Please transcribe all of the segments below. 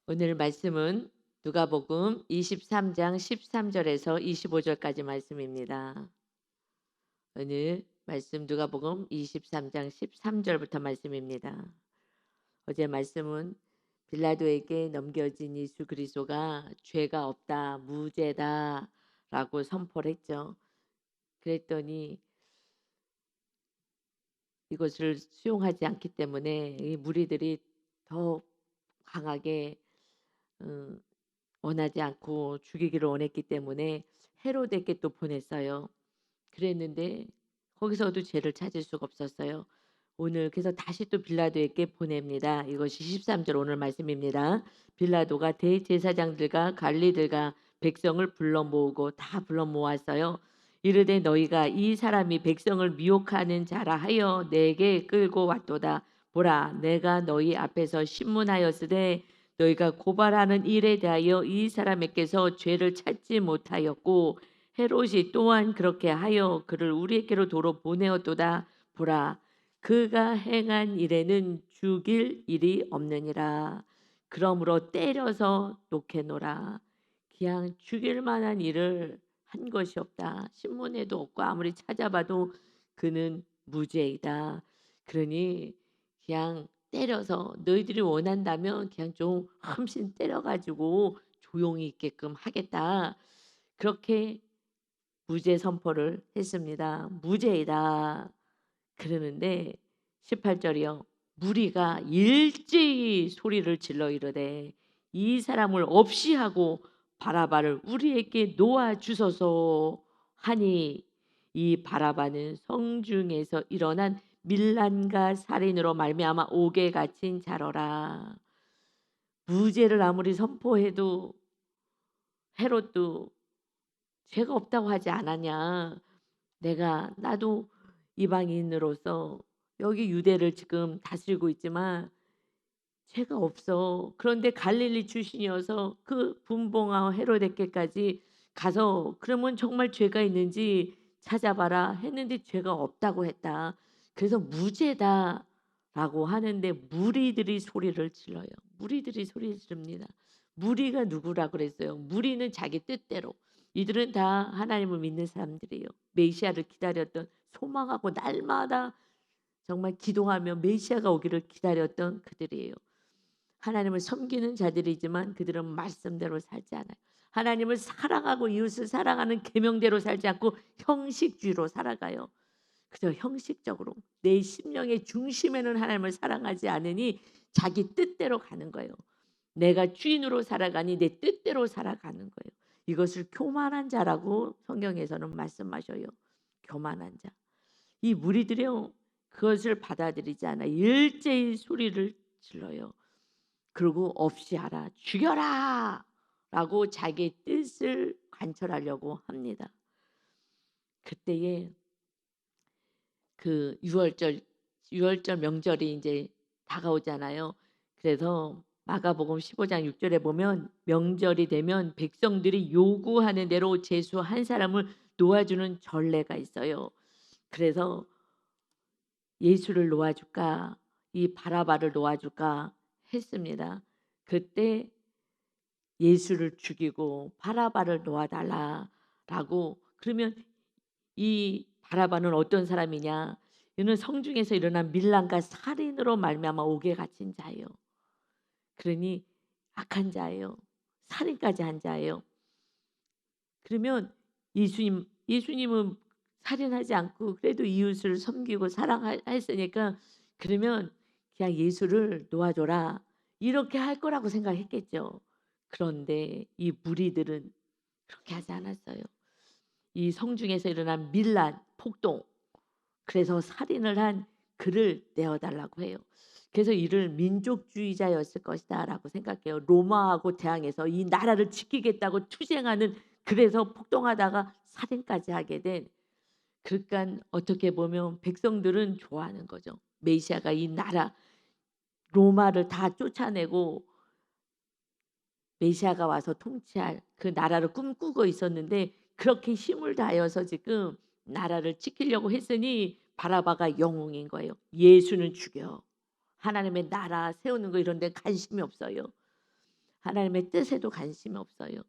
오늘 말씀은 누가복음 23장 13절에서 25절까지 말씀입니다. 오늘 말씀 누가복음 23장 13절부터 말씀입니다. 어제 말씀은 빌라도에게 넘겨진 예수 그리스도가 죄가 없다, 무죄다라고 선포를 했죠. 그랬더니 이것을 수용하지 않기 때문에 이 무리들이 더 강하게 음, 원하지 않고 죽이기를 원했기 때문에 헤롯에게 또 보냈어요. 그랬는데 거기서도 죄를 찾을 수가 없었어요. 오늘 그래서 다시 또 빌라도에게 보냅니다. 이것이 13절 오늘 말씀입니다. 빌라도가 대제사장들과 관리들과 백성을 불러 모으고 다 불러 모았어요. 이르되 너희가 이 사람이 백성을 미혹하는 자라 하여 내게 끌고 왔도다. 보라 내가 너희 앞에서 신문하였으되 너희가 고발하는 일에 대하여 이 사람에게서 죄를 찾지 못하였고 헤롯이 또한 그렇게 하여 그를 우리에게로 도로 보내었도다. 보라 그가 행한 일에는 죽일 일이 없느니라. 그러므로 때려서 놓게노라. 그냥 죽일 만한 일을 한 것이 없다. 신문에도 없고 아무리 찾아봐도 그는 무죄이다. 그러니 그냥 때려서 너희들이 원한다면 그냥 좀 흠씬 때려가지고 조용히 있게끔 하겠다. 그렇게 무죄 선포를 했습니다. 무죄이다. 그러는데 18절이요. 무리가 일제히 소리를 질러 이르되 이 사람을 없이 하고 바라바를 우리에게 놓아 주소서 하니 이 바라바는 성중에서 일어난 밀란과 살인으로 말미암아 옥에 갇힌 자로라. 무죄를 아무리 선포해도 헤롯도 죄가 없다고 하지 않았냐. 나도 이방인으로서 여기 유대를 지금 다스리고 있지만 죄가 없어. 그런데 갈릴리 출신이어서 그 분봉왕 헤로데께까지 가서 그러면 정말 죄가 있는지 찾아봐라 했는데 죄가 없다고 했다. 그래서 무죄다라고 하는데 무리들이 소리를 질러요. 무리들이 소리를 지릅니다. 무리가 누구라 그랬어요? 무리는 자기 뜻대로. 이들은 다 하나님을 믿는 사람들이에요. 메시아를 기다렸던 소망하고 날마다 정말 기도하며 메시아가 오기를 기다렸던 그들이에요. 하나님을 섬기는 자들이지만 그들은 말씀대로 살지 않아요. 하나님을 사랑하고 이웃을 사랑하는 계명대로 살지 않고 형식주의로 살아가요. 그저 형식적으로 내 심령의 중심에는 하나님을 사랑하지 않으니 자기 뜻대로 가는 거예요. 내가 주인으로 살아가니 내 뜻대로 살아가는 거예요. 이것을 교만한 자라고 성경에서는 말씀하셔요. 교만한 자. 이 무리들이요. 그것을 받아들이지 않아 일제히 소리를 질러요. 그리고 없이 하라 죽여라 라고 자기의 뜻을 관철하려고 합니다. 그때에 그 유월절 명절이 이제 다가오잖아요. 그래서 마가복음 15장 6절에 보면 명절이 되면 백성들이 요구하는 대로 제수 한 사람을 놓아주는 전례가 있어요. 그래서 예수를 놓아줄까 이 바라바를 놓아줄까 했습니다. 그때 예수를 죽이고 바라바를 놓아달라라고. 그러면 이 바라바는 어떤 사람이냐? 이는 성중에서 일어난 밀란과 살인으로 말미암아 옥에 갇힌 자예요. 그러니 악한 자예요. 살인까지 한 자예요. 그러면 예수님은 살인하지 않고 그래도 이웃을 섬기고 사랑했으니까 그러면 그냥 예수를 놓아줘라 이렇게 할 거라고 생각했겠죠. 그런데 이 무리들은 그렇게 하지 않았어요. 이 성중에서 일어난 밀란, 폭동, 그래서 살인을 한 그를 내어달라고 해요. 그래서 이를 민족주의자였을 것이다라고 생각해요. 로마하고 대항해서 이 나라를 지키겠다고 투쟁하는 그래서 폭동하다가 살인까지 하게 된. 그러니까 어떻게 보면 백성들은 좋아하는 거죠. 메시아가 이 나라 로마를 다 쫓아내고 메시아가 와서 통치할 그 나라를 꿈꾸고 있었는데 그렇게 힘을 다해서 지금 나라를 지키려고 했으니 바라바가 영웅인 거예요. 예수는 죽여. 하나님의 나라 세우는 거 이런 데 관심이 없어요. 하나님의 뜻에도 관심이 없어요.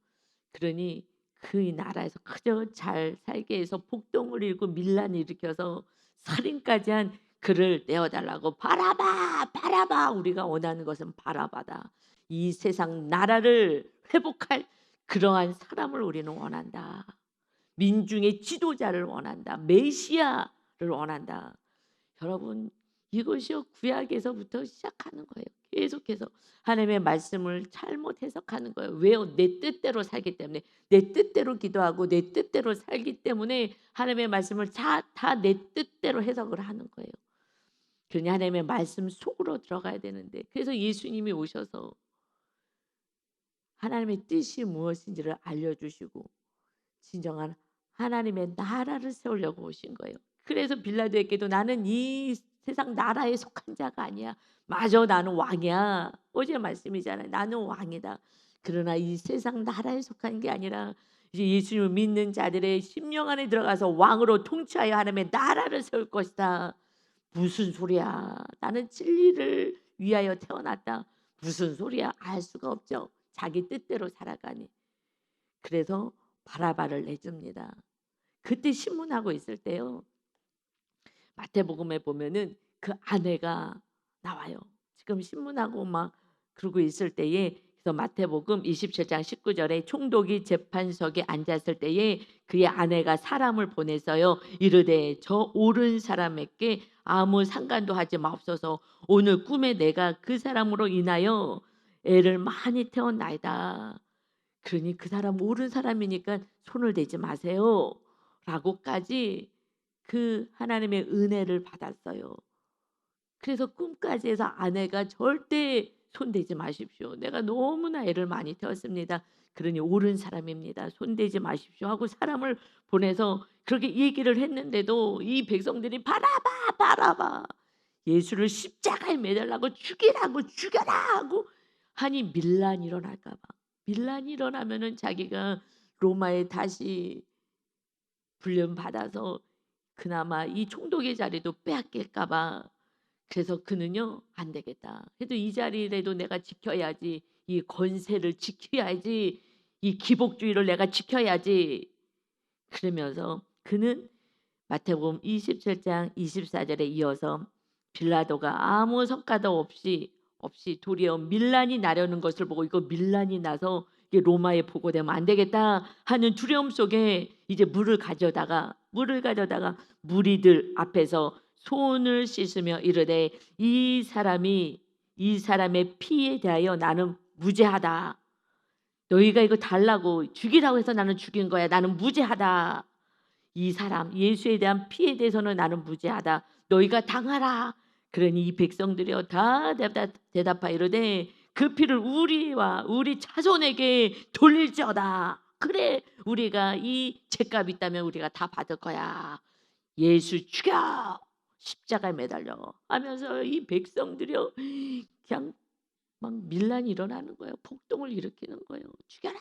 그러니 그 나라에서 그저 잘 살게 해서 폭동을 일고 밀란을 일으켜서 살인까지 한 그를 떼어달라고 바라바 바라바 우리가 원하는 것은 바라바다. 이 세상 나라를 회복할 그러한 사람을 우리는 원한다. 민중의 지도자를 원한다. 메시아를 원한다. 여러분 이것이요 구약에서부터 시작하는 거예요. 계속해서 하나님의 말씀을 잘못 해석하는 거예요. 왜요? 내 뜻대로 살기 때문에 내 뜻대로 기도하고 내 뜻대로 살기 때문에 하나님의 말씀을 다 내 뜻대로 해석을 하는 거예요. 그러니 하나님의 말씀 속으로 들어가야 되는데 그래서 예수님이 오셔서 하나님의 뜻이 무엇인지를 알려주시고 진정한 하나님의 나라를 세우려고 오신 거예요. 그래서 빌라도에게도 나는 이 세상 나라에 속한 자가 아니야. 마저 나는 왕이야. 어제 말씀이잖아요. 나는 왕이다. 그러나 이 세상 나라에 속한 게 아니라 이제 예수님을 믿는 자들의 심령 안에 들어가서 왕으로 통치하여 하나님의 나라를 세울 것이다. 무슨 소리야? 나는 진리를 위하여 태어났다. 무슨 소리야? 알 수가 없죠. 자기 뜻대로 살아가니. 그래서 바라바를 내줍니다. 그때 신문하고 있을 때요. 마태복음에 보면은 그 아내가 나와요. 지금 신문하고 막 그러고 있을 때에 그래서 마태복음 27장 19절에 총독이 재판석에 앉았을 때에 그의 아내가 사람을 보내서요. 이르되 저 옳은 사람에게 아무 상관도 하지 마옵소서. 오늘 꿈에 내가 그 사람으로 인하여 애를 많이 태웠나이다. 그러니 그 사람 옳은 사람이니까 손을 대지 마세요. 라고까지 그 하나님의 은혜를 받았어요. 그래서 꿈까지 해서 아내가 절대 손대지 마십시오. 내가 너무나 애를 많이 태웠습니다. 그러니 옳은 사람입니다. 손대지 마십시오 하고 사람을 보내서 그렇게 얘기를 했는데도 이 백성들이 바라봐 바라봐 예수를 십자가에 매달라고 죽이라고 죽여라 하고 하니 밀란이 일어날까 봐. 밀란이 일어나면은 자기가 로마에 다시 훈련받아서 그나마 이 총독의 자리도 빼앗길까 봐. 그래서 그는요 안 되겠다. 그래도 이 자리라도 내가 지켜야지. 이 권세를 지켜야지. 이 기복주의를 내가 지켜야지. 그러면서 그는 마태복음 27장 24절에 이어서 빌라도가 아무 성과도 없이 도리어 밀란이 나려는 것을 보고 이거 밀란이 나서 이게 로마에 보고되면 안 되겠다 하는 두려움 속에 이제 물을 가져다가 무리들 앞에서 손을 씻으며 이르되 이 사람의 피에 대하여 나는 무죄하다. 너희가 이거 달라고 죽이라고 해서 나는 죽인 거야. 나는 무죄하다. 이 사람 예수에 대한 피에 대해서는 나는 무죄하다. 너희가 당하라. 그러니 이 백성들이여 다 대답하여 이르되 그 피를 우리와 우리 자손에게 돌릴지어다. 그래 우리가 이 죄값 있다면 우리가 다 받을 거야. 예수 죽여 십자가에 매달려 하면서 이 백성들이여 그냥 막 밀란이 일어나는 거예요. 폭동을 일으키는 거예요. 죽여라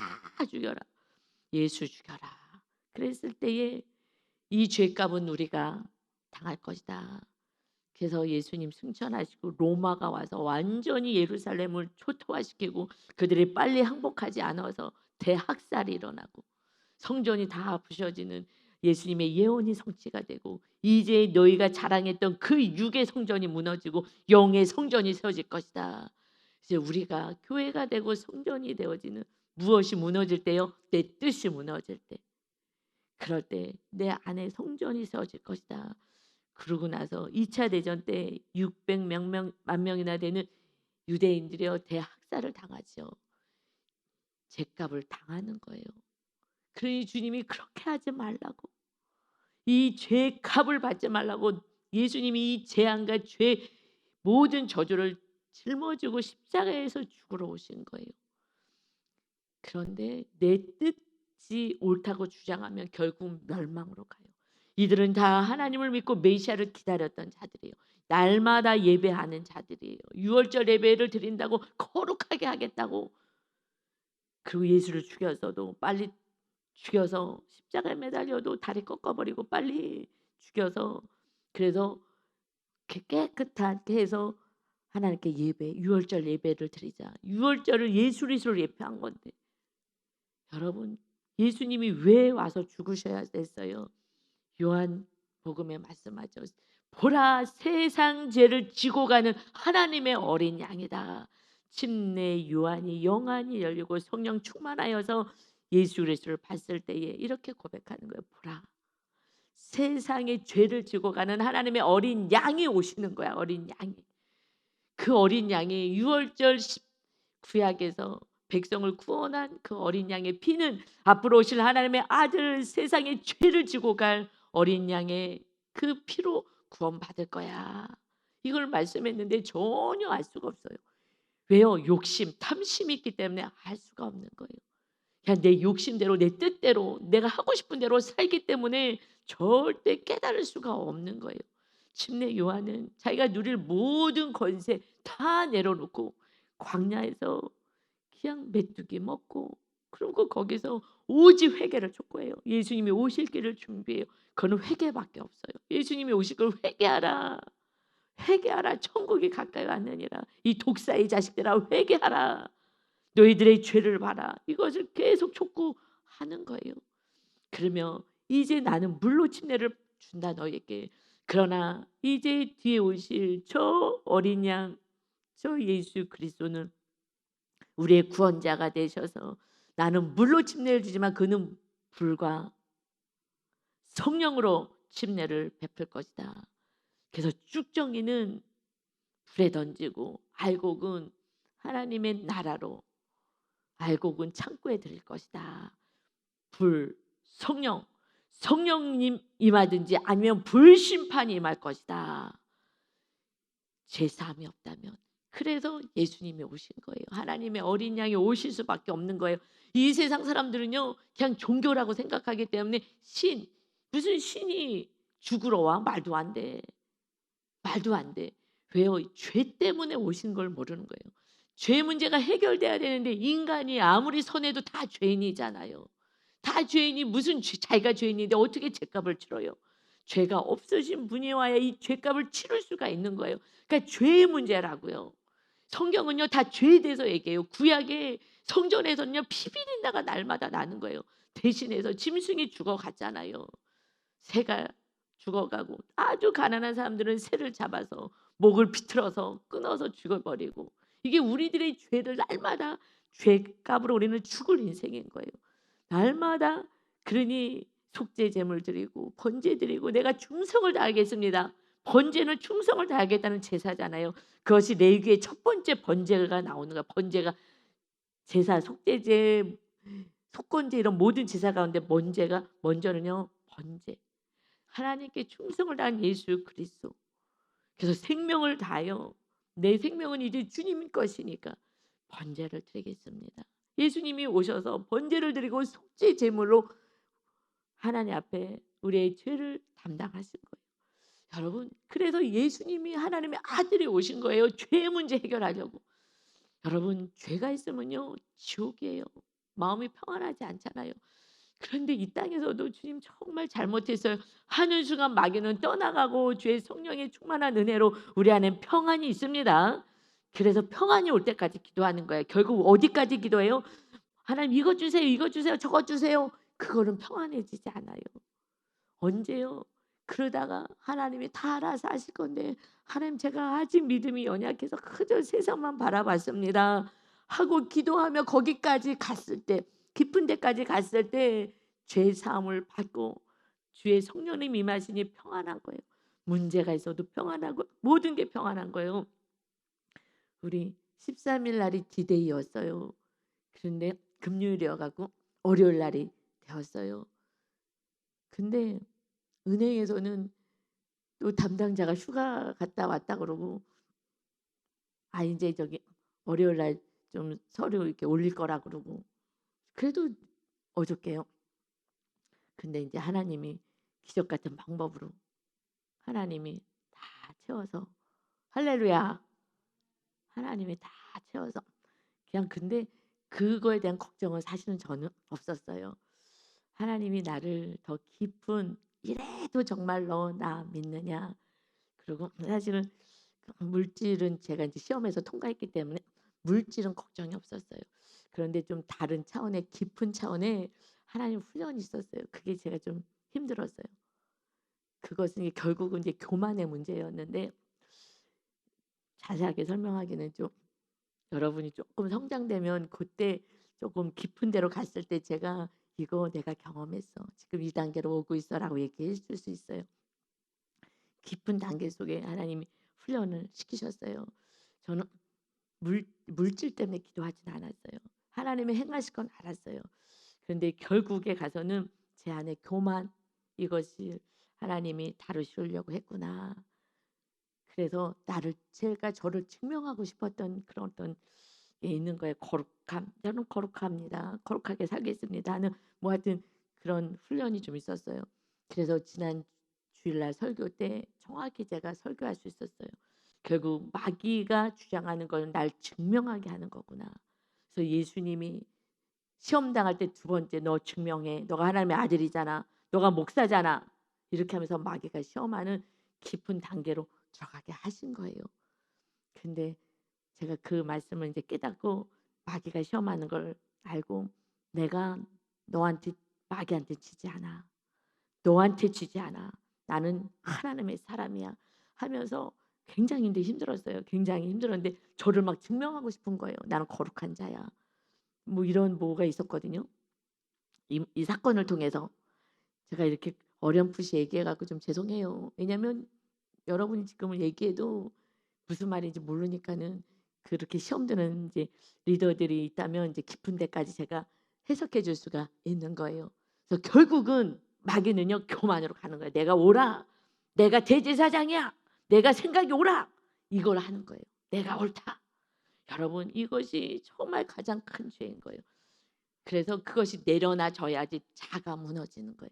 죽여라 예수 죽여라. 그랬을 때에 이 죄값은 우리가 당할 것이다. 그래서 예수님 승천하시고 로마가 와서 완전히 예루살렘을 초토화시키고 그들이 빨리 항복하지 않아서 대학살이 일어나고 성전이 다 부셔지는 예수님의 예언이 성취가 되고 이제 너희가 자랑했던 그 육의 성전이 무너지고 영의 성전이 세워질 것이다. 이제 우리가 교회가 되고 성전이 되어지는 무엇이 무너질 때요? 내 뜻이 무너질 때. 그럴 때 내 안에 성전이 세워질 것이다. 그러고 나서 2차 대전 때 600만 명이나 되는 유대인들이요 대학살을 당하죠. 죄값을 당하는 거예요. 그러니 주님이 그렇게 하지 말라고 이 죄값을 받지 말라고 예수님이 이 재앙과 죄 모든 저주를 짊어지고 십자가에서 죽으러 오신 거예요. 그런데 내 뜻이 옳다고 주장하면 결국 멸망으로 가요. 이들은 다 하나님을 믿고 메시아를 기다렸던 자들이에요. 날마다 예배하는 자들이에요. 유월절 예배를 드린다고 거룩하게 하겠다고. 그리고 예수를 죽여서도 빨리 죽여서 십자가에 매달려도 다리 꺾어버리고 빨리 죽여서 그래서 깨끗하게 해서 하나님께 예배, 유월절 예배를 드리자. 유월절을 예수 그리스도를 예표한 건데 여러분 예수님이 왜 와서 죽으셔야 됐어요? 요한복음에 말씀하죠. 보라 세상 죄를 지고 가는 하나님의 어린 양이다. 침례 요한이 영안이 열리고 성령 충만하여서 예수 그리스도를 봤을 때에 이렇게 고백하는 거예요. 보라 세상의 죄를 지고 가는 하나님의 어린 양이 오시는 거야. 어린 양이. 그 어린 양이 유월절 구약에서 백성을 구원한 그 어린 양의 피는 앞으로 오실 하나님의 아들 세상의 죄를 지고 갈 어린 양의 그 피로 구원받을 거야. 이걸 말씀했는데 전혀 알 수가 없어요. 왜요? 욕심, 탐심이 있기 때문에 알 수가 없는 거예요. 그냥 내 욕심대로 내 뜻대로 내가 하고 싶은 대로 살기 때문에 절대 깨달을 수가 없는 거예요. 침례 요한은 자기가 누릴 모든 권세 다 내려놓고 광야에서 그냥 메뚜기 먹고 그리고 거기서 오직 회개를 촉구해요. 예수님이 오실 길을 준비해요. 그는 회개밖에 없어요. 예수님이 오실 걸 회개하라. 회개하라. 천국이 가까이 왔느니라. 이 독사의 자식들아 회개하라. 너희들의 죄를 봐라. 이것을 계속 촉구하는 거예요. 그러면 이제 나는 물로 침례를 준다 너에게. 그러나 이제 뒤에 오실 저 어린 양, 저 예수 그리스도는 우리의 구원자가 되셔서 나는 물로 침례를 주지만 그는 불과 성령으로 침례를 베풀 것이다. 그래서 쭉정이는 불에 던지고 알곡은 하나님의 나라로 알곡은 창고에 드릴 것이다. 불, 성령, 성령님 임하든지 아니면 불심판이 임할 것이다. 죄사함이 없다면. 그래서 예수님이 오신 거예요. 하나님의 어린 양이 오실 수밖에 없는 거예요. 이 세상 사람들은요 그냥 종교라고 생각하기 때문에 무슨 신이 죽으러 와? 말도 안 돼. 말도 안 돼. 왜요? 죄 때문에 오신 걸 모르는 거예요. 죄 문제가 해결돼야 되는데 인간이 아무리 선해도 다 죄인이잖아요. 다 죄인이 무슨 자기가 죄인인데 어떻게 죄값을 치러요? 죄가 없으신 분이 와야 이 죄값을 치를 수가 있는 거예요. 그러니까 죄의 문제라고요. 성경은요 다 죄에 대해서 얘기해요. 구약의 성전에서는요 피 비린내가 날마다 나는 거예요. 대신해서 짐승이 죽어갔잖아요. 새가 죽어가고 아주 가난한 사람들은 새를 잡아서 목을 비틀어서 끊어서 죽어버리고 이게 우리들의 죄를 날마다 죄값으로 우리는 죽을 인생인 거예요. 날마다 그러니 속죄 제물 드리고 번제 드리고 내가 충성을 다하겠습니다. 번제는 충성을 다하겠다는 제사잖아요. 그것이 레위기의 첫 번째 번제가 나오는 거야. 번제가 제사, 속죄제, 속건제 이런 모든 제사 가운데 먼저는요 번제. 하나님께 충성을 다한 예수 그리스도. 그래서 생명을 다하여 내 생명은 이제 주님 것이니까 번제를 드리겠습니다. 예수님이 오셔서 번제를 드리고 속죄 제물로 하나님 앞에 우리의 죄를 담당하신 거예요. 여러분 그래서 예수님이 하나님의 아들이 오신 거예요. 죄 문제 해결하려고. 여러분 죄가 있으면요 지옥이에요. 마음이 평안하지 않잖아요. 그런데 이 땅에서도 주님 정말 잘못했어요. 하는 순간 마귀는 떠나가고 주의 성령의 충만한 은혜로 우리 안에 평안이 있습니다. 그래서 평안이 올 때까지 기도하는 거예요. 결국 어디까지 기도해요? 하나님 이것 주세요. 이것 주세요. 저것 주세요. 그거는 평안해지지 않아요. 언제요? 그러다가 하나님이 다 알아서 하실 건데 하나님 제가 아직 믿음이 연약해서 그저 세상만 바라봤습니다. 하고 기도하며 거기까지 갔을 때 깊은 데까지 갔을 때 죄 사함을 받고 주의 성령님 임하시니 평안한 거예요. 문제가 있어도 평안하고 모든 게 평안한 거예요. 우리 13일 날이 디데이였어요. 그런데 금요일이어가고 월요일 날이 되었어요. 근데 은행에서는 또 담당자가 휴가 갔다 왔다 그러고 이제 저기 월요일 날 좀 서류 이렇게 올릴 거라 그러고 그래도 어저께요. 근데 이제 하나님이 기적 같은 방법으로 하나님이 다 채워서 할렐루야. 하나님이 다 채워서 그냥 근데 그거에 대한 걱정은 사실은 저는 없었어요. 하나님이 나를 더 깊은 이래도 정말로 나 믿느냐. 그리고 사실은 물질은 제가 이제 시험에서 통과했기 때문에 물질은 걱정이 없었어요. 그런데 좀 다른 차원의 깊은 차원의 하나님 훈련이 있었어요. 그게 제가 좀 힘들었어요. 그것은 결국은 이제 교만의 문제였는데 자세하게 설명하기는 좀 여러분이 조금 성장되면 그때 조금 깊은 데로 갔을 때 제가 "이거 내가 경험했어. 지금 이 단계로 오고 있어."라고 얘기해 줄 수 있어요. 깊은 단계 속에 하나님이 훈련을 시키셨어요. 저는 물질 때문에 기도하진 않았어요. 하나님이 행하실 건 알았어요. 그런데 결국에 가서는 제 안에 교만, 이것이 하나님이 다루시려고 했구나. 그래서 제가 저를 증명하고 싶었던 그런 어떤 게 있는 거예요. 거룩함. 저는 거룩합니다. 거룩하게 살겠습니다 하는 뭐 하여튼 그런 훈련이 좀 있었어요. 그래서 지난 주일날 설교 때 정확히 제가 설교할 수 있었어요. 결국 마귀가 주장하는 건 날 증명하게 하는 거구나. 그래서 예수님이 시험 당할 때 두 번째 "너 증명해. 너가 하나님의 아들이잖아. 너가 목사잖아." 이렇게 하면서 마귀가 시험하는 깊은 단계로 들어가게 하신 거예요. 근데 제가 그 말씀을 이제 깨닫고 마귀가 시험하는 걸 알고 '내가 너한테 마귀한테 지지 않아. 너한테 지지 않아. 나는 하나님의 사람이야.' 하면서 굉장히 근데 힘들었어요. 굉장히 힘들었는데 저를 막 증명하고 싶은 거예요. '나는 거룩한 자야.' 뭐 이런 뭐가 있었거든요. 이 사건을 통해서 제가 이렇게 어렴풋이 얘기해 갖고 좀 죄송해요. 왜냐면 여러분이 지금은 얘기해도 무슨 말인지 모르니까는 그렇게 시험 드는 이제 리더들이 있다면 이제 깊은 데까지 제가 해석해 줄 수가 있는 거예요. 그래서 결국은 마귀는요 교만으로 가는 거예요. "내가 옳아. 내가 대제사장이야. 내가 생각이 옳아." 이걸 하는 거예요. "내가 옳다." 여러분 이것이 정말 가장 큰 죄인 거예요. 그래서 그것이 내려놔져야지 자가 무너지는 거예요.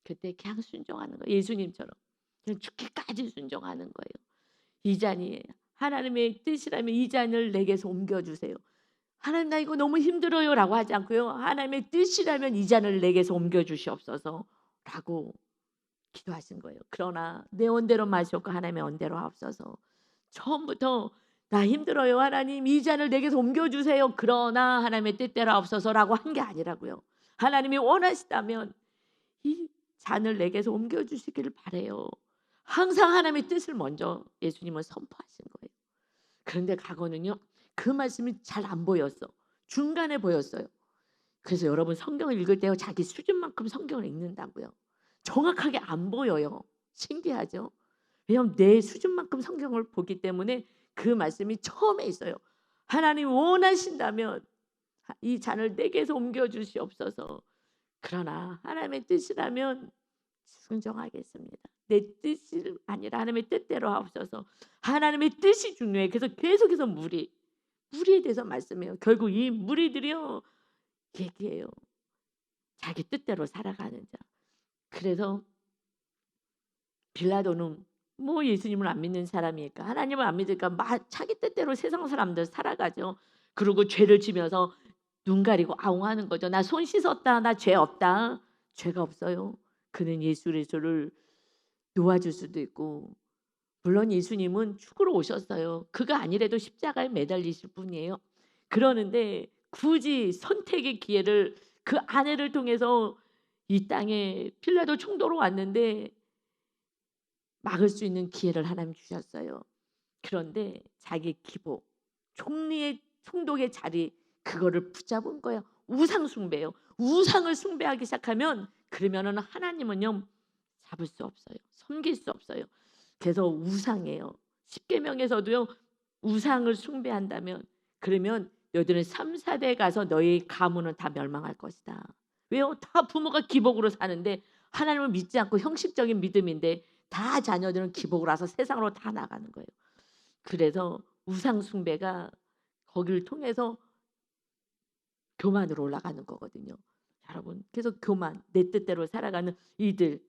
그때 그냥 순종하는 거예요. 예수님처럼. 그냥 죽기까지 순종하는 거예요. 이 잔이 하나님의 뜻이라면 이 잔을 내게서 옮겨 주세요. 하나님 나 이거 너무 힘들어요라고 하지 않고요. 하나님의 뜻이라면 이 잔을 내게서 옮겨 주시옵소서라고 기도하신 거예요. 그러나 내 원대로 마시옵고 하나님의 원대로 하옵소서. 처음부터 나 힘들어요. 하나님 이 잔을 내게서 옮겨 주세요. 그러나 하나님의 뜻대로 하옵소서라고 한 게 아니라고요. 하나님이 원하시다면 이 잔을 내게서 옮겨 주시기를 바라요. 항상 하나님의 뜻을 먼저 예수님은 선포하신 거예요. 그런데 과거는요. 그 말씀이 잘 안 보였어. 중간에 보였어요. 그래서 여러분 성경을 읽을 때 자기 수준만큼 성경을 읽는다고요. 정확하게 안 보여요. 신기하죠? 왜냐하면 내 수준만큼 성경을 보기 때문에 그 말씀이 처음에 있어요. 하나님 원하신다면 이 잔을 내게서 옮겨 주시옵소서. 그러나 하나님의 뜻이라면 순종하겠습니다. 내 뜻이 아니라 하나님의 뜻대로 하옵소서. 하나님의 뜻이 중요해. 그래서 계속해서 무리에 대해서 말씀해요. 결국 이 무리들이요 얘기해요. 자기 뜻대로 살아가는 자. 그래서 빌라도는 뭐 예수님을 안 믿는 사람이니까 하나님을 안 믿으니까 막 자기 뜻대로 세상 사람들 살아가죠. 그리고 죄를 지면서 눈 가리고 아웅하는 거죠. "나 손 씻었다. 나 죄 없다." 죄가 없어요. 그는 예수 그리스도를 놓아줄 수도 있고 물론 예수님은 죽으러 오셨어요. 그가 아니라도 십자가에 매달리실 뿐이에요. 그러는데 굳이 선택의 기회를 그 아내를 통해서 이 땅에 필라도 총독으로 왔는데 막을 수 있는 기회를 하나님 주셨어요. 그런데 자기 기복, 총독의 자리 그거를 붙잡은 거예요. 우상 숭배요. 우상을 숭배하기 시작하면 그러면은 하나님은요 잡을 수 없어요. 섬길 수 없어요. 그래서 우상이에요. 십계명에서도요 우상을 숭배한다면 그러면 너희들은 3, 4대 가서 너희 가문은 다 멸망할 것이다. 왜요? 다 부모가 기복으로 사는데 하나님을 믿지 않고 형식적인 믿음인데 다 자녀들은 기복을 와서 세상으로 다 나가는 거예요. 그래서 우상 숭배가 거기를 통해서 교만으로 올라가는 거거든요. 여러분 그래서 교만, 내 뜻대로 살아가는 이들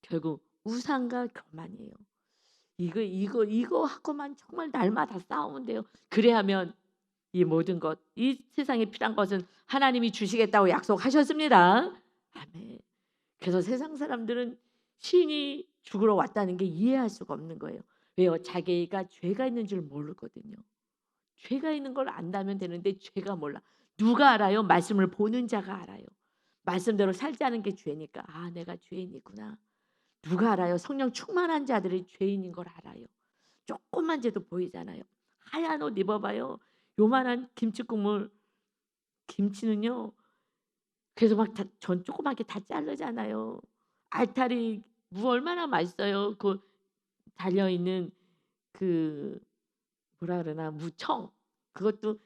결국 우상과 교만이에요. 이거 하고만 정말 날마다 싸우면 돼요. 그래야면 이 모든 것, 이 세상에 필요한 것은 하나님이 주시겠다고 약속하셨습니다. 아멘. 그래서 세상 사람들은 신이 죽으러 왔다는 게 이해할 수가 없는 거예요. 왜요? 자기가 죄가 있는 줄 모르거든요. 죄가 있는 걸 안다면 되는데 죄가 몰라. 누가 알아요? 말씀을 보는 자가 알아요. 말씀대로 살지 않은 게 죄니까 '아 내가 죄인이구나.' 누가 알아요? 성령 충만한 자들이 죄인인 걸 알아요. 조금만 죄도 보이잖아요. 하얀 옷 입어 봐요. 요만한 김치국물 김치는요. 그래서 막 다 전 조그맣게 다 자르잖아요. 알타리 무 얼마나 맛있어요. 그 달려 있는 그 뭐라 그러나 무청. 그것도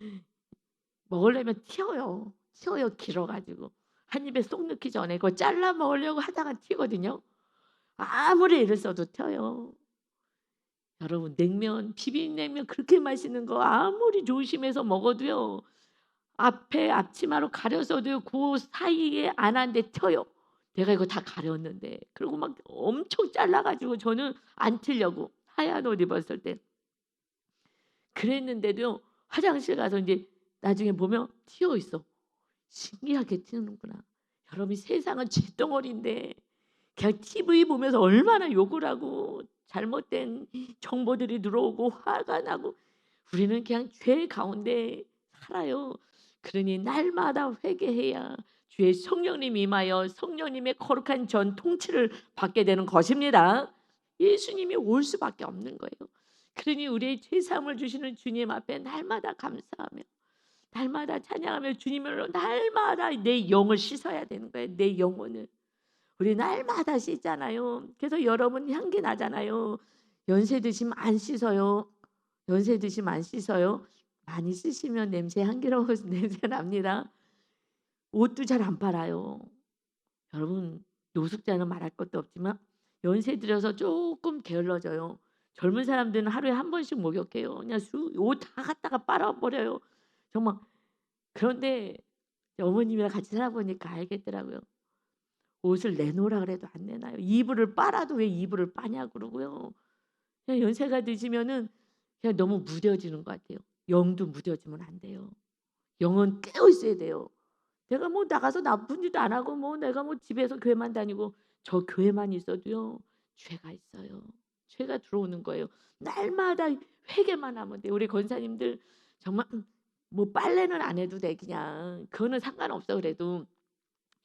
먹으려면 튀어요. 튀어요 길어 가지고. 한 입에 쏙 넣기 전에 그거 잘라 먹으려고 하다가 튀거든요. 아무리 애를 써도 튀어요. 여러분 냉면 비빔냉면 그렇게 맛있는 거 아무리 조심해서 먹어도요. 앞에 앞치마로 가려서도 그 사이에 안 한데 튀어요. 내가 이거 다 가렸는데. 그리고 막 엄청 잘라 가지고 저는 안 튀려고 하얀 옷 입었을 때 그랬는데도 화장실 가서 인제 나중에 보면 튀어 있어. 신기하게 튀는구나. 여러분 세상은 쇳덩어리인데 그냥 TV 보면서 얼마나 욕을 하고 잘못된 정보들이 들어오고 화가 나고 우리는 그냥 죄 가운데 살아요. 그러니 날마다 회개해야 주의 성령님 임하여 성령님의 거룩한 전 통치를 받게 되는 것입니다. 예수님이 올 수밖에 없는 거예요. 그러니 우리의 죄 사함을 주시는 주님 앞에 날마다 감사하며 날마다 찬양하며 주님을 날마다 내 영을 씻어야 되는 거예요. 내 영혼을. 우리 날마다 씻잖아요. 그래서 여러분 향기 나잖아요. 연세 드시면 안 씻어요. 연세 드시면 안 씻어요. 많이 쓰시면 냄새 향기로워서 냄새 납니다. 옷도 잘 안 팔아요. 여러분 노숙자는 말할 것도 없지만 연세 들여서 조금 게을러져요. 젊은 사람들은 하루에 한 번씩 목욕해요. 그냥 옷 다 갖다가 빨아 버려요. 정말 그런데 어머님이랑 같이 살아 보니까 알겠더라고요. 옷을 내놓으라 그래도 안 내놔요. 이불을 빨아도 왜 이불을 빠냐 그러고요. 그냥 연세가 드시면은 그냥 너무 무뎌지는 것 같아요. 영도 무뎌지면 안 돼요. 영은 깨어 있어야 돼요. 내가 뭐 나가서 나쁜 짓도 안 하고 뭐 내가 뭐 집에서 교회만 다니고 저 교회만 있어도요. 죄가 있어요. 죄가 들어오는 거예요. 날마다 회개만 하면 돼요. 우리 권사님들 정말 뭐 빨래는 안 해도 돼 그냥. 그거는 상관없어 그래도.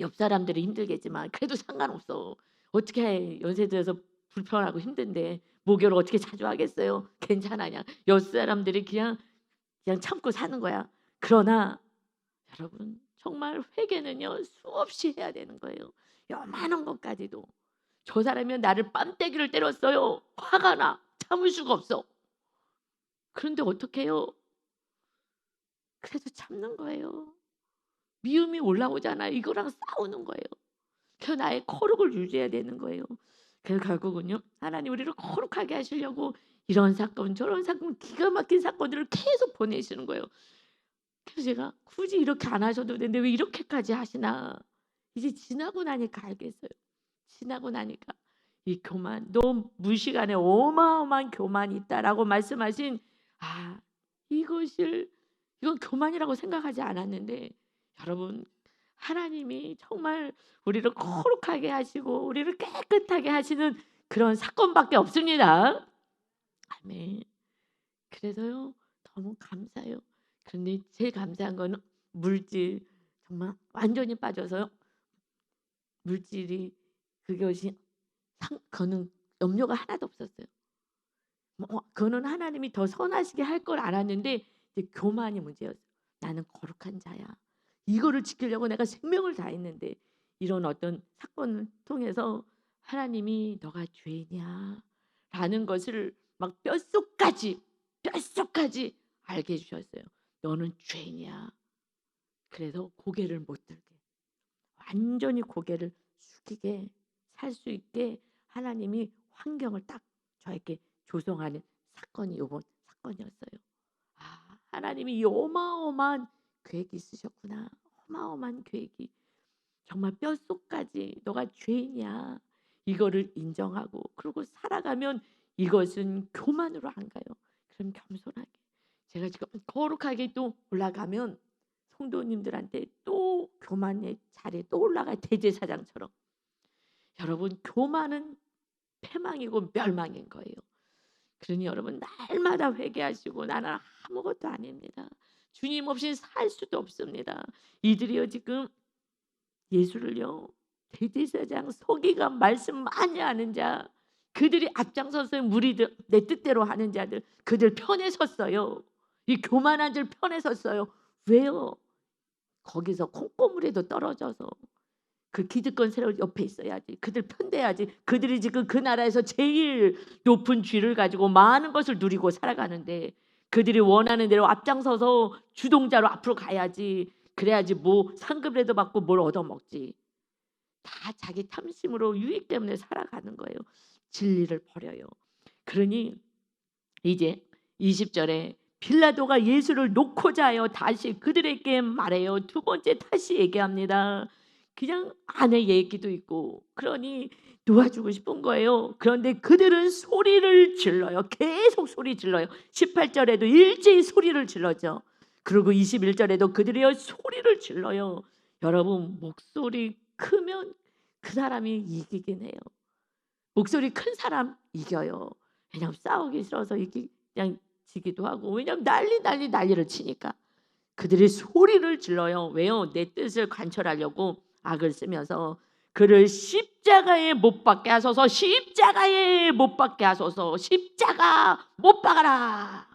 옆 사람들이 힘들겠지만 그래도 상관없어. 어떻게 해. 연세 들어서 불편하고 힘든데 목욕을 어떻게 자주 하겠어요. 괜찮아 그냥. 옆 사람들이 그냥 참고 사는 거야. 그러나 여러분 정말 회개는요 수없이 해야 되는 거예요. 요만한 것까지도. 저 사람이 나를 뺨때기를 때렸어요. 화가 나. 참을 수가 없어. 그런데 어떡해요? 그래도 참는 거예요. 미움이 올라오잖아요. 이거랑 싸우는 거예요. 그 나의 거룩을 유지해야 되는 거예요. 그래서 결국은요. 하나님 우리를 거룩하게 하시려고 이런 사건 저런 사건 기가 막힌 사건들을 계속 보내시는 거예요. 그래서 제가 '굳이 이렇게 안 하셔도 되는데 왜 이렇게까지 하시나.' 이제 지나고 나니까 알겠어요. 지나고 나니까 이 교만 "너 무시간에 어마어마한 교만이 있다."라고 말씀하신 아 이것을 이건 교만이라고 생각하지 않았는데 여러분 하나님이 정말 우리를 거룩하게 하시고 우리를 깨끗하게 하시는 그런 사건밖에 없습니다. 아멘. 그래서요 너무 감사해요. 그런데 제일 감사한 거는 물질 정말 완전히 빠져서요. 물질이 그것이 그거는 염려가 하나도 없었어요. 뭐 그거는 하나님이 더 선하시게 할 걸 알았는데 이제 교만이 문제였어요. '나는 거룩한 자야. 이거를 지키려고 내가 생명을 다했는데' 이런 어떤 사건을 통해서 하나님이 '너가 죄인이야.'라는 것을 막 뼛속까지 알게 해 주셨어요. '너는 죄인이야.' 그래서 고개를 못 들게 완전히 고개를 숙이게 살 수 있게 하나님이 환경을 딱 저에게 조성하는 사건이 요번 사건이었어요. '아 하나님이 이 어마어마한 계획이 있으셨구나. 어마어마한 계획이. 정말 뼛속까지 너가 죄인이야.' 이거를 인정하고 그리고 살아가면 이것은 교만으로 안 가요. 그럼 겸손하게 제가 지금 거룩하게 또 올라가면 성도님들한테 또 교만의 자리에 또 올라가요 대제사장처럼. 여러분 교만은 패망이고 멸망인 거예요. 그러니 여러분 날마다 회개하시고 나는 아무것도 아닙니다. 주님 없이 살 수도 없습니다. 이들이요 지금 예수를요 대제사장 서기관 말씀 많이 아는 자 그들이 앞장서서 무리들 내 뜻대로 하는 자들 그들 편에 섰어요. 이 교만한 들 편에 섰어요. 왜요? 거기서 콩고물에도 떨어져서 그 기득권 세력 옆에 있어야지. 그들 편돼야지. 그들이 지금 그 나라에서 제일 높은 쥐를 가지고 많은 것을 누리고 살아가는데 그들이 원하는 대로 앞장서서 주동자로 앞으로 가야지. 그래야지 뭐 상급이라도 받고 뭘 얻어먹지. 다 자기 탐심으로 유익 때문에 살아가는 거예요. 진리를 버려요. 그러니 이제 20절에 빌라도가 예수를 놓고자 하여 다시 그들에게 말해요. 두 번째 다시 얘기합니다. 그냥 아내 얘기도 있고 그러니 도와주고 싶은 거예요. 그런데 그들은 소리를 질러요. 계속 소리 질러요. 18절에도 일제히 소리를 질러죠. 그리고 21절에도 그들이 소리를 질러요. 여러분 목소리 크면 그 사람이 이기긴 해요. 목소리 큰 사람 이겨요. 왜냐면 싸우기 싫어서 이기 그냥 지기도 하고 왜냐면 난리를 치니까 그들이 소리를 질러요. 왜요? 내 뜻을 관철하려고 악을 쓰면서 그를 십자가에 못 박게 하소서. 십자가에 못 박게 하소서. 십자가 못 박아라.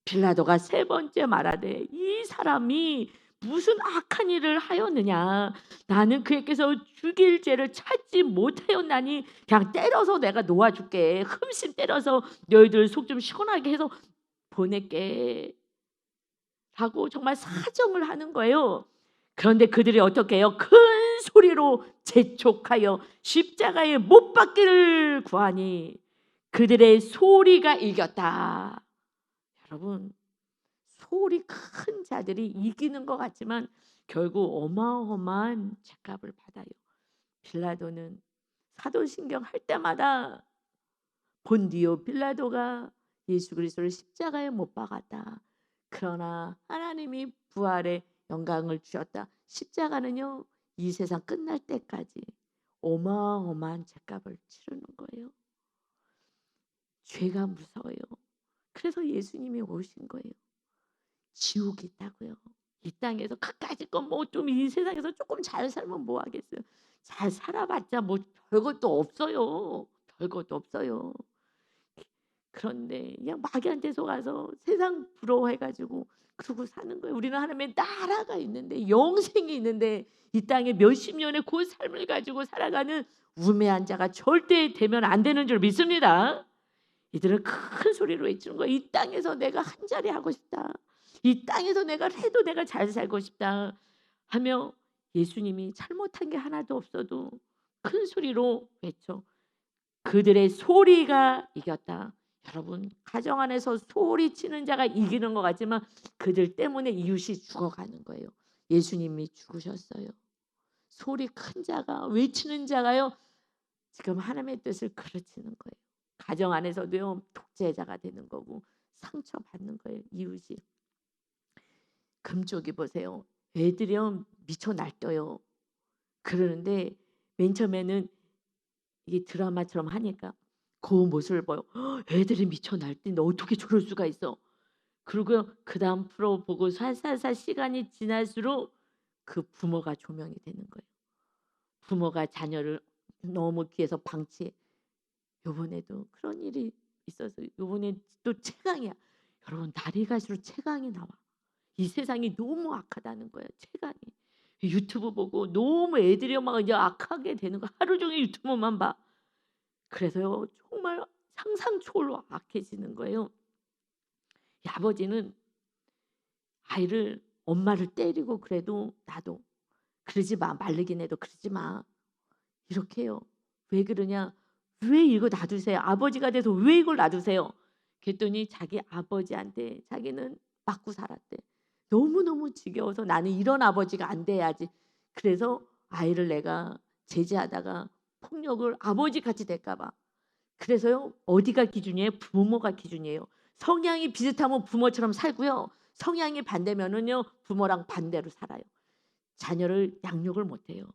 빌라도가 세 번째 말하되 이 사람이 무슨 악한 일을 하였느냐. 나는 그에게서 죽일 죄를 찾지 못하였나니 그냥 때려서 내가 놓아줄게. 흠씬 때려서 너희들 속 좀 시원하게 해서 보낼게. 라고 정말 사정을 하는 거예요. 그런데 그들이 어떻게 해요? 큰 소리로 재촉하여 십자가에 못 박기를 구하니 그들의 소리가 이겼다. 여러분 소리 큰 자들이 이기는 것 같지만 결국 어마어마한 책값을 받아요. 빌라도는 사도신경 할 때마다 본디오 빌라도가 예수 그리스도를 십자가에 못 박았다. 그러나 하나님이 부활의 영광을 주셨다. 십자가는요 이 세상 끝날 때까지 어마어마한 책값을 치르는 거예요. 죄가 무서워요. 그래서 예수님이 오신 거예요. 지옥이 있다고요. 이 땅에서 그까짓 건 뭐 좀 이 세상에서 조금 잘 살면 뭐 하겠어요. 잘 살아봤자 뭐 별것도 없어요. 별것도 없어요. 그런데 그냥 마귀한테 속아서 세상 부러워해가지고 그러고 사는 거예요. 우리는 하나님의 나라가 있는데 영생이 있는데 이 땅에 몇십 년의 그 삶을 가지고 살아가는 우매한 자가 절대 되면 안 되는 줄 믿습니다. 이들은 큰 소리로 외치는 거예요. 이 땅에서 내가 한 자리 하고 싶다. 이 땅에서 내가 해도 내가 잘 살고 싶다 하며 예수님이 잘못한 게 하나도 없어도 큰 소리로 외쳐 그들의 소리가 이겼다. 여러분 가정 안에서 소리치는 자가 이기는 것 같지만 그들 때문에 이웃이 죽어가는 거예요. 예수님이 죽으셨어요. 소리 큰 자가 외치는 자가요 지금 하나님의 뜻을 그르치는 거예요. 가정 안에서도요 독재자가 되는 거고 상처받는 거예요. 이웃이. 금쪽이 보세요. 애들이요 미쳐 날뛰어요. 그러는데 맨 처음에는 이게 드라마처럼 하니까 그 모습을 봐요. 애들이 미쳐 날뛰는데 어떻게 저럴 수가 있어. 그리고 그 다음 프로 보고 살살살 시간이 지날수록 그 부모가 조명이 되는 거예요. 부모가 자녀를 너무 뒤에서 방치해. 요번에도 그런 일이 있어서 요번에 또 최강이야. 여러분 날이 갈수록 최강이 나와. 이 세상이 너무 악하다는 거예요. 최강이. 유튜브 보고 너무 애들이 막 이제 악하게 되는 거 하루 종일 유튜브만 봐. 그래서요 정말 상상 초월로 악해지는 거예요. 이 아버지는 아이를 엄마를 때리고 그래도 나도 그러지 마. 말르긴 해도 그러지 마. 이렇게 해요. 왜 그러냐. 왜 이거 놔두세요. 아버지가 돼서 왜 이걸 놔두세요. 그랬더니 자기 아버지한테 자기는 맞고 살았대. 너무너무 지겨워서 나는 이런 아버지가 안 돼야지. 그래서 아이를 내가 제지하다가 폭력을 아버지같이 될까 봐. 그래서요 어디가 기준이에요? 부모가 기준이에요. 성향이 비슷하면 부모처럼 살고요. 성향이 반대면은요 부모랑 반대로 살아요. 자녀를 양육을 못해요.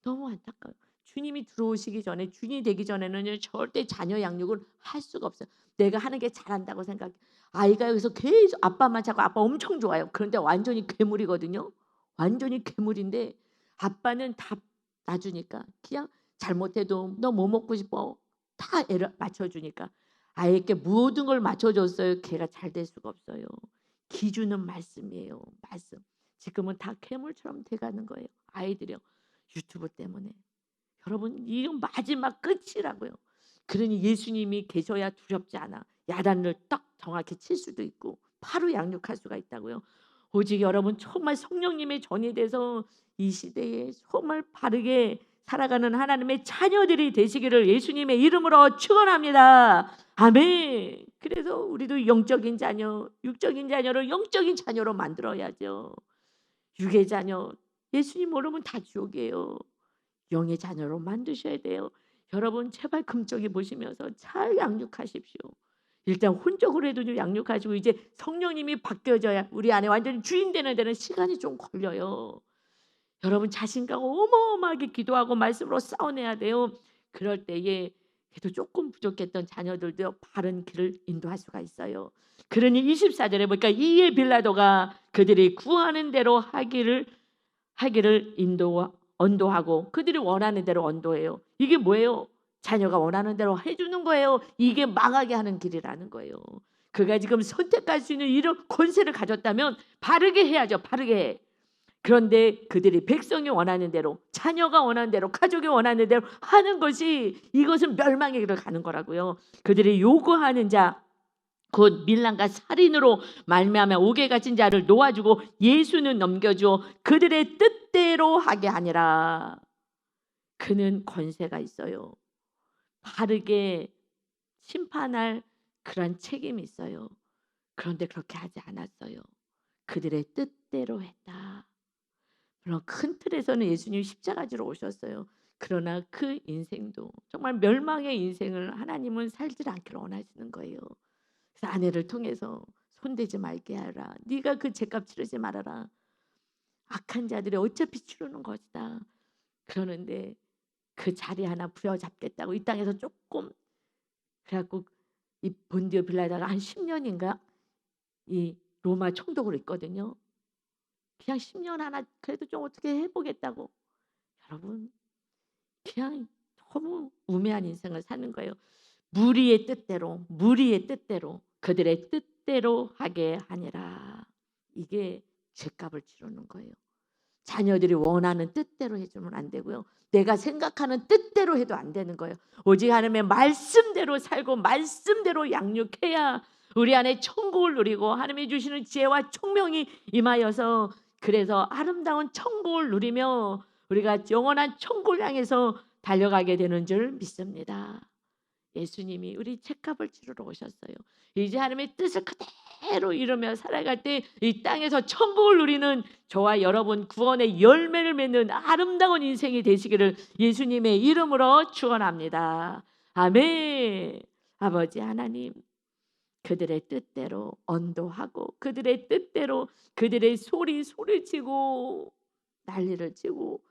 너무 안타까워요. 주님이 들어오시기 전에, 주인이 되기 전에는 절대 자녀 양육을 할 수가 없어요. 내가 하는 게 잘한다고 생각해. 아이가 여기서 계속 아빠만 찾고, 아빠 엄청 좋아요. 그런데 완전히 괴물이거든요. 완전히 괴물인데 아빠는 다 놔주니까, 그냥 잘못해도 너 뭐 먹고 싶어? 다 애를 맞춰주니까 아이에게 모든 걸 맞춰줬어요. 걔가 잘 될 수가 없어요. 기준은 말씀이에요. 말씀. 지금은 다 괴물처럼 돼가는 거예요. 아이들이요. 유튜브 때문에. 여러분, 이건 마지막 끝이라고요. 그러니 예수님이 계셔야 두렵지 않아. 야단을 딱 정확히 칠 수도 있고 바로 양육할 수가 있다고요. 오직 여러분 정말 성령님의 전이 돼서 이 시대에 정말 바르게 살아가는 하나님의 자녀들이 되시기를 예수님의 이름으로 축원합니다. 아멘. 그래서 우리도 영적인 자녀, 육적인 자녀를 영적인 자녀로 만들어야죠. 육의 자녀, 예수님 모르면 다 지옥이에요. 영의 자녀로 만드셔야 돼요. 여러분 제발 금쪽이 보시면서 잘 양육하십시오. 일단 혼적으로라도 양육하시고 이제 성령님이 바뀌어져야 우리 안에 완전히 주인 되는 데는 시간이 좀 걸려요. 여러분 자신감 어마어마하게 기도하고 말씀으로 싸워내야 돼요. 그럴 때에 그래도 조금 부족했던 자녀들도 바른 길을 인도할 수가 있어요. 그러니 24절에 보니까 이에 빌라도가 그들이 구하는 대로 하기를 언도하고 그들이 원하는 대로 언도해요. 이게 뭐예요? 자녀가 원하는 대로 해주는 거예요. 이게 망하게 하는 길이라는 거예요. 그가 지금 선택할 수 있는 이런 권세를 가졌다면 바르게 해야죠. 바르게 해. 그런데 그들이 백성이 원하는 대로, 자녀가 원하는 대로, 가족이 원하는 대로 하는 것이 이것은 멸망의 길을 가는 거라고요. 그들이 요구하는 자 곧 밀란과 살인으로 말미암아 옥에 갇힌 자를 놓아주고 예수는 넘겨주어 그들의 뜻대로 하게 하니라. 그는 권세가 있어요. 바르게 심판할 그런 책임이 있어요. 그런데 그렇게 하지 않았어요. 그들의 뜻대로 했다. 물론 큰 틀에서는 예수님이 십자가지로 오셨어요. 그러나 그 인생도 정말 멸망의 인생을 하나님은 살지 않기를 원하시는 거예요. 그래서 아내를 통해서 손대지 말게 하라. 네가 그 죄값 치르지 말아라. 악한 자들이 어차피 치르는 것이다. 그러는데 그 자리 하나 부여잡겠다고 이 땅에서 조금 그래갖고 이 본디오 빌라다가 한 10년인가 이 로마 총독으로 있거든요. 그냥 10년 하나 그래도 좀 어떻게 해보겠다고. 여러분 그냥 너무 우매한 인생을 사는 거예요. 무리의 뜻대로 그들의 뜻대로 하게 하니라. 이게 죄값을 치르는 거예요. 자녀들이 원하는 뜻대로 해주면 안 되고요. 내가 생각하는 뜻대로 해도 안 되는 거예요. 오직 하나님의 말씀대로 살고 말씀대로 양육해야 우리 안에 천국을 누리고 하나님이 주시는 지혜와 총명이 임하여서 그래서 아름다운 천국을 누리며 우리가 영원한 천국을 향해서 달려가게 되는 줄 믿습니다. 예수님이 우리 죄값을 치르러 오셨어요. 이제 하나님의 뜻을 그대로 이루며 살아갈 때 이 땅에서 천국을 누리는 저와 여러분 구원의 열매를 맺는 아름다운 인생이 되시기를 예수님의 이름으로 축원합니다. 아멘. 아버지 하나님, 그들의 뜻대로 언도하고 그들의 뜻대로 그들의 소리를 치고 난리를 치고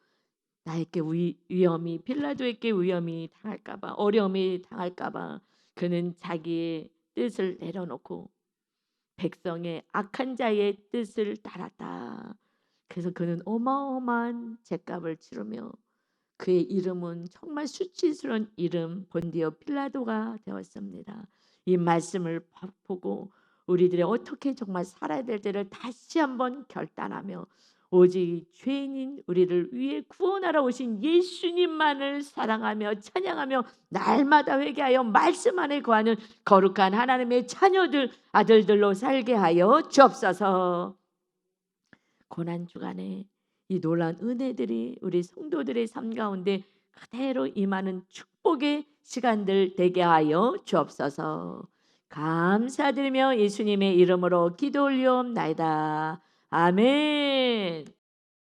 나에게 위험이 빌라도에게 위험이 당할까봐 어려움이 당할까봐 그는 자기의 뜻을 내려놓고 백성의 악한 자의 뜻을 따랐다. 그래서 그는 어마어마한 죄값을 치르며 그의 이름은 정말 수치스러운 이름 본디오 빌라도가 되었습니다. 이 말씀을 보고 우리들이 어떻게 정말 살아야 될지를 다시 한번 결단하며 오직 죄인인 우리를 위해 구원하러 오신 예수님만을 사랑하며 찬양하며 날마다 회개하여 말씀 안에 거하는 거룩한 하나님의 자녀들 아들들로 살게 하여 주옵소서. 고난 주간에 이 놀라운 은혜들이 우리 성도들의 삶 가운데 그대로 임하는 축복의 시간들 되게 하여 주옵소서. 감사드리며 예수님의 이름으로 기도 올리옵나이다. 아멘.